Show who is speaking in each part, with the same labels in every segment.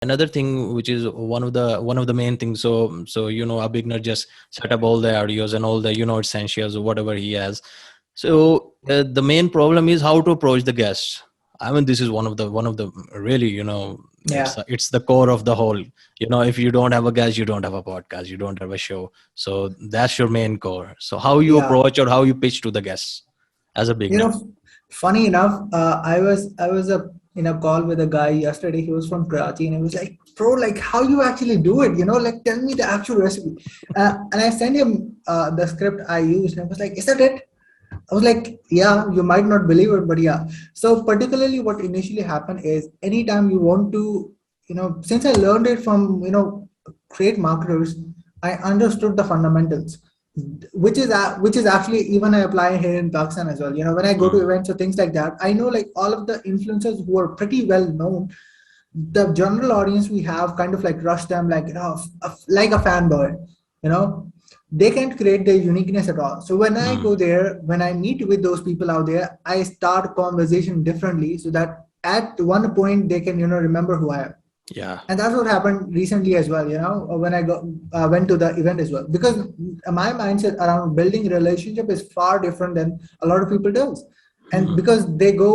Speaker 1: another thing which is one of the main things. So a beginner just set up all the audios and all the essentials or whatever he has. So the main problem is how to approach the guests. I mean, this is one of the really,
Speaker 2: Yeah.
Speaker 1: it's the core of the whole. If you don't have a guest, you don't have a podcast, you don't have a show. So that's your main core. So how you
Speaker 2: Yeah.
Speaker 1: approach or how you pitch to the guests as a
Speaker 2: You
Speaker 1: beginner?
Speaker 2: know, funny enough, I was in a call with a guy yesterday. He was from Karachi, and he was like, "Bro, like, how you actually do it? Like, tell me the actual recipe." And I sent him the script I used, and I was like, "Is that it?" I was like, "Yeah, you might not believe it, but yeah." So particularly, what initially happened is anytime you want to, since I learned it from great marketers, I understood the fundamentals, which is actually even I apply here in Pakistan as well. When I go to
Speaker 1: Mm.
Speaker 2: events or things like that, I know like all of the influencers who are pretty well known, the general audience we have kind of like rush them like like a fanboy, you know. They can't create their uniqueness at all. So when I
Speaker 1: Mm.
Speaker 2: go there, when I meet with those people out there, I start conversation differently so that at one point they can remember who I am.
Speaker 1: Yeah.
Speaker 2: And that's what happened recently as well, when I went to the event as well, because my mindset around building relationship is far different than a lot of people does. And
Speaker 1: Mm.
Speaker 2: because they go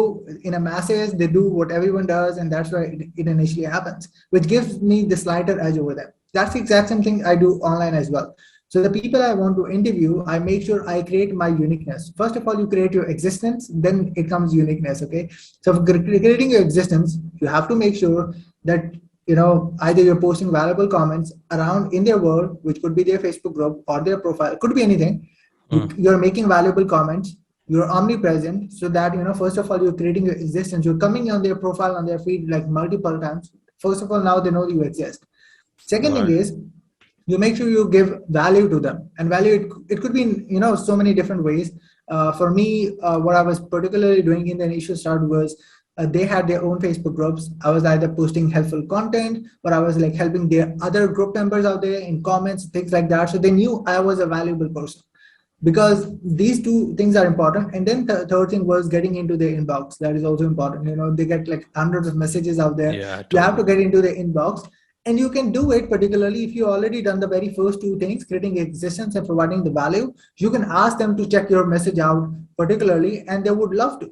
Speaker 2: in a masses, they do what everyone does, and that's why it initially happens, which gives me the slighter edge over them. That's the exact same thing I do online as well. So the people I want to interview, I make sure I create my uniqueness. First of all, you create your existence, then it comes uniqueness. Okay. So for creating your existence, you have to make sure that either you're posting valuable comments around in their world, which could be their Facebook group or their profile, it could be anything.
Speaker 1: Mm.
Speaker 2: You're making valuable comments, you're omnipresent, so that first of all, you're creating your existence, you're coming on their profile, on their feed like multiple times. First of all, now they know you exist. Second thing
Speaker 1: Right.
Speaker 2: is, you make sure you give value to them, and value, it could be in so many different ways. For me, what I was particularly doing in the initial start was, they had their own Facebook groups. I was either posting helpful content, or I was like helping their other group members out there in comments, things like that, so they knew I was a valuable person, because these two things are important. And then the third thing was getting into their inbox. That is also important. They get like hundreds of messages out there.
Speaker 1: Yeah,
Speaker 2: You have
Speaker 1: totally.
Speaker 2: to get into the inbox, and you can do it particularly if you already done the very first two things, creating existence and providing the value. You can ask them to check your message out particularly, and they would love to.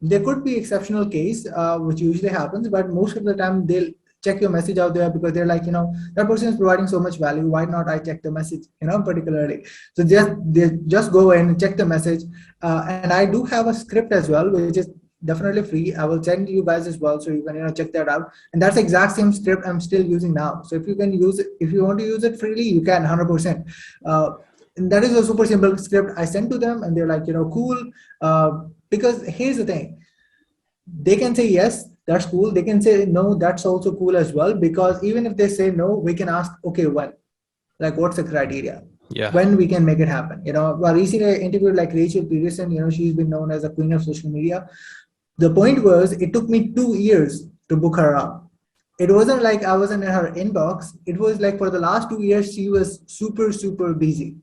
Speaker 2: There could be exceptional case, which usually happens, but most of the time they'll check your message out there, because they're like, that person is providing so much value, why not I check the message, particularly. So they just go in and check the message. And I do have a script as well, which is definitely free. I will send you guys as well, so you can check that out. And that's the exact same script I'm still using now. So if you can use it, if you want to use it freely, you can 100%. And that is a super simple script I sent to them, and they're like, cool. Because here's the thing, they can say yes, that's cool, they can say no, that's also cool as well, because even if they say no, we can ask, okay, when, like, what's the criteria,
Speaker 1: Yeah.
Speaker 2: when we can make it happen. Well, recently I interviewed like Rachel Peterson. She's been known as the queen of social media. The point was, it took me 2 years to book her out. It wasn't like I wasn't in her inbox. It was like for the last 2 years, she was super, super busy.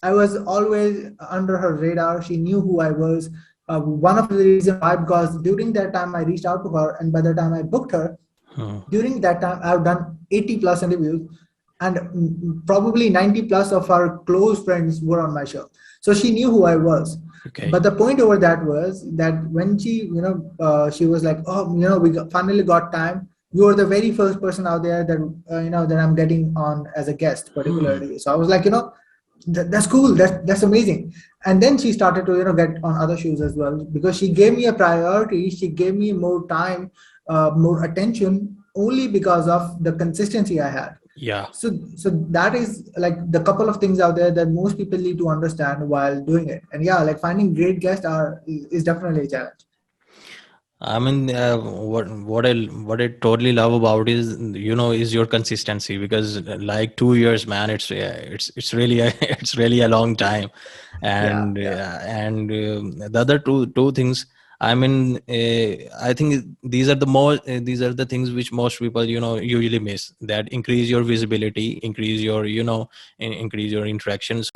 Speaker 2: I was always under her radar. She knew who I was. One of the reasons why, because during that time I reached out to her, and by the time I booked her,
Speaker 1: Hmm.
Speaker 2: during that time I've done 80 plus interviews, and probably 90 plus of our close friends were on my show. So she knew who I was.
Speaker 1: Okay.
Speaker 2: But the point over that was that when she was like, oh, finally got time. You are the very first person out there that that I'm getting on as a guest,
Speaker 1: Hmm.
Speaker 2: particularly. So I was like, that's cool. That's amazing. And then she started to get on other shows as well, because she gave me a priority. She gave me more time, more attention, only because of the consistency I had.
Speaker 1: Yeah.
Speaker 2: So that is like the couple of things out there that most people need to understand while doing it. And yeah, like finding great guests is definitely a challenge.
Speaker 1: I mean, what I totally love about is your consistency, because like 2 years, man, it's really it's really a long time.
Speaker 2: Yeah,
Speaker 1: And
Speaker 2: yeah.
Speaker 1: the other two things, I mean, I think these are the things which most people usually miss, that increase your visibility, increase your increase your interactions.